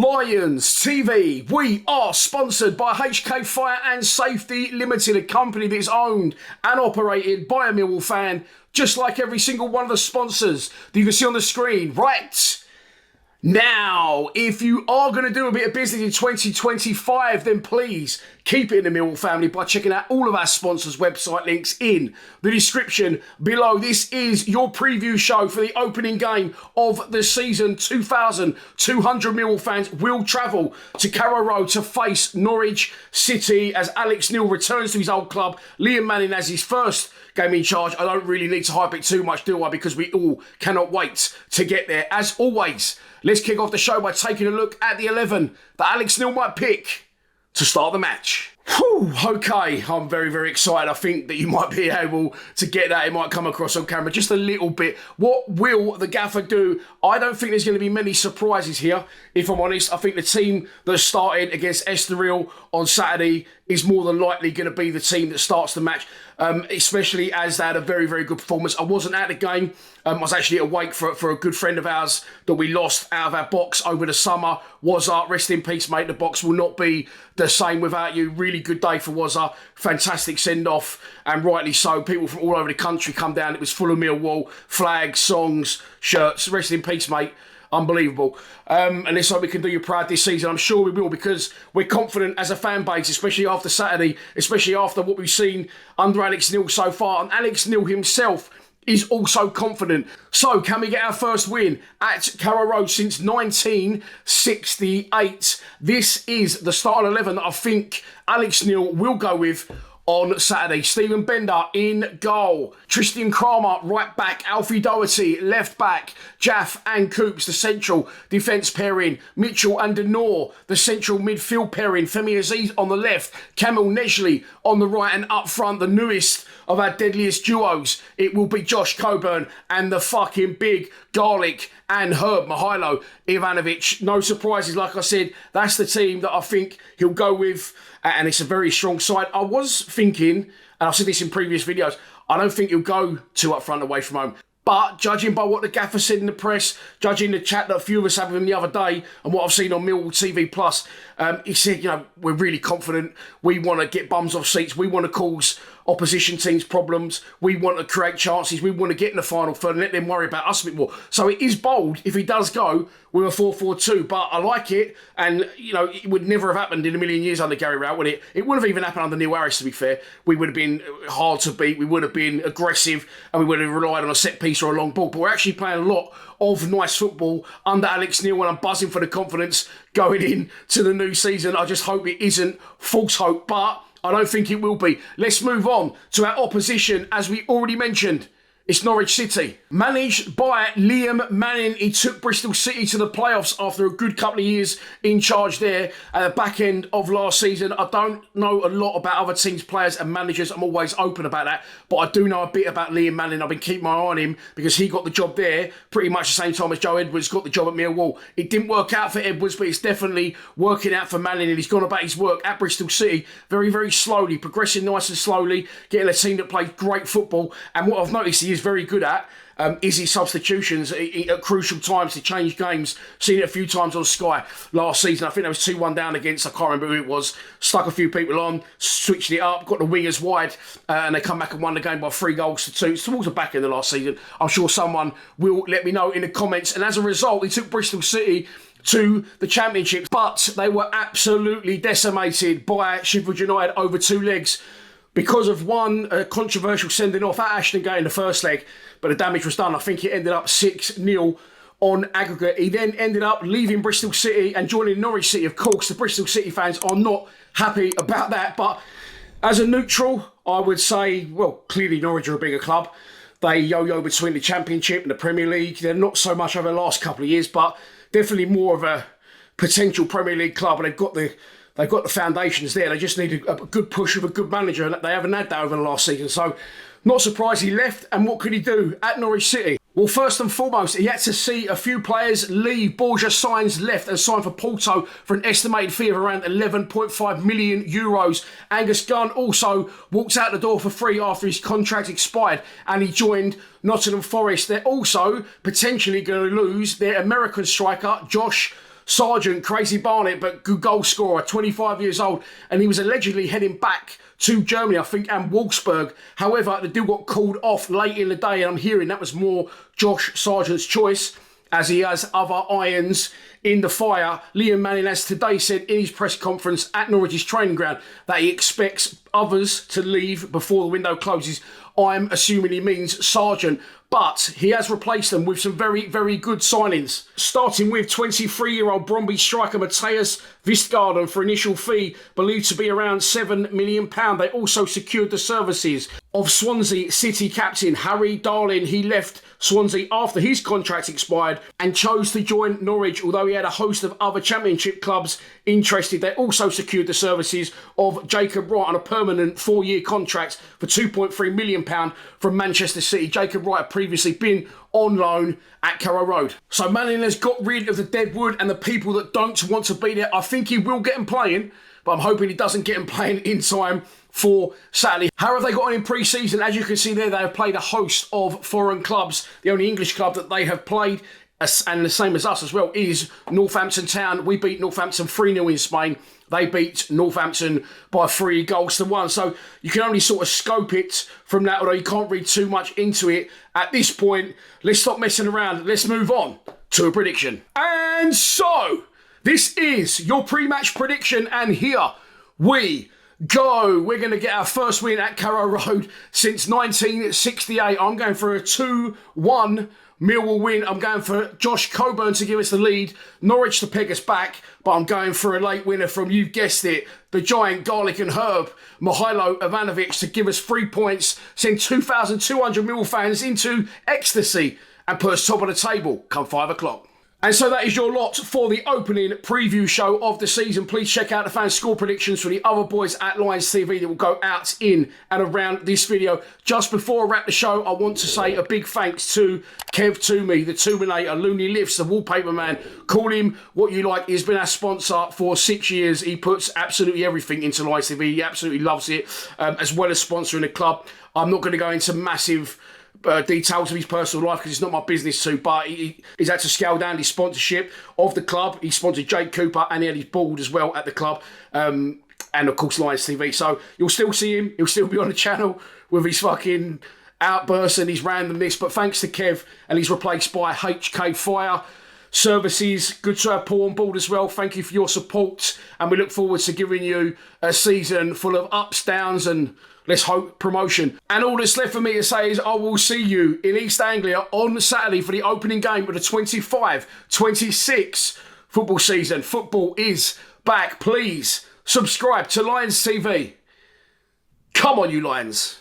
Lions TV, we are sponsored by HK Fire and Safety Limited, a company that is owned and operated by a Millwall fan, just like every single one of the sponsors that you can see on the screen right now. If you are going to do a bit of business in 2025, then please keep it in the Millwall family by checking out all of our sponsors' website links in the description below. This is your preview show for the opening game of the season. 2,200 Millwall fans will travel to Carrow Road to face Norwich City as Alex Neil returns to his old club. Liam Manning has his first game in charge. I don't really need to hype it too much, do I? Because we all cannot wait to get there. As always, let's kick off the show by taking a look at the 11 that Alex Neil might pick to start the match. Whew, okay, I'm very, very excited. I think that you might be able to get that. It might come across on camera just a little bit. What will the gaffer do? I don't think there's going to be many surprises here, if I'm honest. I think the team that started against Estoril on Saturday is more than likely going to be the team that starts the match, especially as they had a very, very good performance. I wasn't at the game. I was actually awake for a good friend of ours that we lost out of our box over the summer. Wazza, rest in peace, mate. The box will not be the same without you. Really good day for Wazza. Fantastic send-off, and rightly so. People from all over the country come down. It was full of Millwall, flags, songs, shirts. Rest in peace, mate. Unbelievable. And let's hope we can do you proud this season. I'm sure we will, because we're confident as a fan base, especially after Saturday, especially after what we've seen under Alex Neil so far. And Alex Neil himself is also confident. So, can we get our first win at Carrow Road since 1968? This is the starting 11 that I think Alex Neil will go with on Saturday. Stephen Bender in goal. Tristan Kramer, right back. Alfie Doherty, left back. Jaff and Coops, the central defence pairing. Mitchell and Denor, the central midfield pairing. Femi Aziz on the left. Kamil Nesley on the right, and up front, the newest of our deadliest duos. It will be Josh Coburn and the fucking big garlic and Herb Mihailo Ivanovic. No surprises, like I said. That's the team that I think he'll go with, and it's a very strong side. I was thinking, and I've said this in previous videos, I don't think he'll go two up front away from home. But judging by what the gaffer said in the press, judging the chat that a few of us had with him the other day, and what I've seen on Millwall TV Plus, he said, we're really confident. We want to get bums off seats. We want to cause opposition teams problems. We want to create chances. We want to get in the final third and let them worry about us a bit more. So it is bold if he does go with a 4-4-2, but I like it. And, it would never have happened in a million years under Gary Rowett, would it? It would have even happened under Neil Harris, to be fair. We would have been hard to beat. We would have been aggressive, and we would have relied on a set piece or a long ball. But we're actually playing a lot of nice football under Alex Neil, and I'm buzzing for the confidence going into the new season. I just hope it isn't false hope, but I don't think it will be. Let's move on to our opposition. As we already mentioned, it's Norwich City. Managed by Liam Manning, he took Bristol City to the playoffs after a good couple of years in charge there at the back end of last season. I don't know a lot about other teams' players and managers. I'm always open about that. But I do know a bit about Liam Manning. I've been keeping my eye on him because he got the job there pretty much the same time as Joe Edwards got the job at Millwall. It didn't work out for Edwards, but it's definitely working out for Manning, and he's gone about his work at Bristol City very, very slowly, progressing nice and slowly, getting a team that plays great football. And what I've noticed he is very good at is his substitutions at crucial times to change games. Seen it a few times on Sky last season. I think there was 2-1 down against, I can't remember who it was, stuck a few people on, switched it up, got the wingers wide, and they come back and won the game by 3-2. It's towards the back end of the last season. I'm sure someone will let me know in the comments. And as a result, he took Bristol City to the Championship, but they were absolutely decimated by Sheffield United over two legs, because of one controversial sending off at Ashton Gate in the first leg, but the damage was done. I think it ended up 6-0 on aggregate. He then ended up leaving Bristol City and joining Norwich City. Of course, the Bristol City fans are not happy about that, but as a neutral, I would say, well, clearly Norwich are a bigger club. They yo-yo between the Championship and the Premier League. They're not so much over the last couple of years, but definitely more of a potential Premier League club, and they've got the foundations there. They just need a good push of a good manager, and they haven't had that over the last season. So, not surprised he left. And what could he do at Norwich City? Well, first and foremost, he had to see a few players leave. Borja Sainz left and signed for Porto for an estimated fee of around 11.5 million euros. Angus Gunn also walked out the door for free after his contract expired, and he joined Nottingham Forest. They're also potentially going to lose their American striker, Josh Sargent, Crazy Barnett, but good goal scorer, 25 years old, and he was allegedly heading back to Germany, I think, and Wolfsburg. However, the deal got called off late in the day, and I'm hearing that was more Josh Sargent's choice, as he has other irons in the fire. Liam Manning has today said in his press conference at Norwich's training ground that he expects others to leave before the window closes. I'm assuming he means Sargent, but he has replaced them with some very, very good signings. Starting with 23-year-old Bromby striker Matthias Vistgarden for initial fee believed to be around £7 million. They also secured the services of Swansea City captain Harry Darling. He left Swansea after his contract expired and chose to join Norwich, although he had a host of other Championship clubs interested. They also secured the services of Jacob Wright on a permanent 4-year contract for £2.3 million from Manchester City. Jacob Wright had previously been on loan at Carrow Road. So Manning has got rid of the dead wood and the people that don't want to be there. I think he will get him playing, but I'm hoping he doesn't get him playing in time for Saturday. How have they got on in pre-season? As you can see there, they have played a host of foreign clubs. The only English club that they have played, and the same as us as well, is Northampton Town. We beat Northampton 3-0 in Spain. They beat Northampton by 3-1. So you can only sort of scope it from that, although you can't read too much into it. At this point, let's stop messing around. Let's move on to a prediction. And so, this is your pre-match prediction, and here we go. We're going to get our first win at Carrow Road since 1968. I'm going for a 2-1 Millwall win. I'm going for Josh Coburn to give us the lead, Norwich to peg us back, but I'm going for a late winner from, you've guessed it, the giant garlic and herb, Mihailo Ivanovic, to give us 3 points, send 2,200 Millwall fans into ecstasy and put us top of the table come 5 o'clock. And so that is your lot for the opening preview show of the season. Please check out the fan score predictions for the other boys at Lions TV that will go out in and around this video. Just before I wrap the show, I want to say a big thanks to Kev Toomey, the Toominator, Looney Lifts, the Wallpaper Man. Call him what you like. He's been our sponsor for 6 years. He puts absolutely everything into Lions TV. He absolutely loves it, as well as sponsoring the club. I'm not going to go into massive details of his personal life because it's not my business to, but he's had to scale down his sponsorship of the club. He sponsored Jake Cooper and he had his board as well at the club, and of course Lions TV. So you'll still see him, he'll still be on the channel with his fucking outbursts and his randomness, but thanks to Kev, and he's replaced by HK Fire Services. Good to have Paul on board as well. Thank you for your support, and we look forward to giving you a season full of ups, downs, and let's hope promotion. And all that's left for me to say is I will see you in East Anglia on Saturday for the opening game of the 25-26 football season. Football is back. Please subscribe to Lions TV. Come on, you Lions.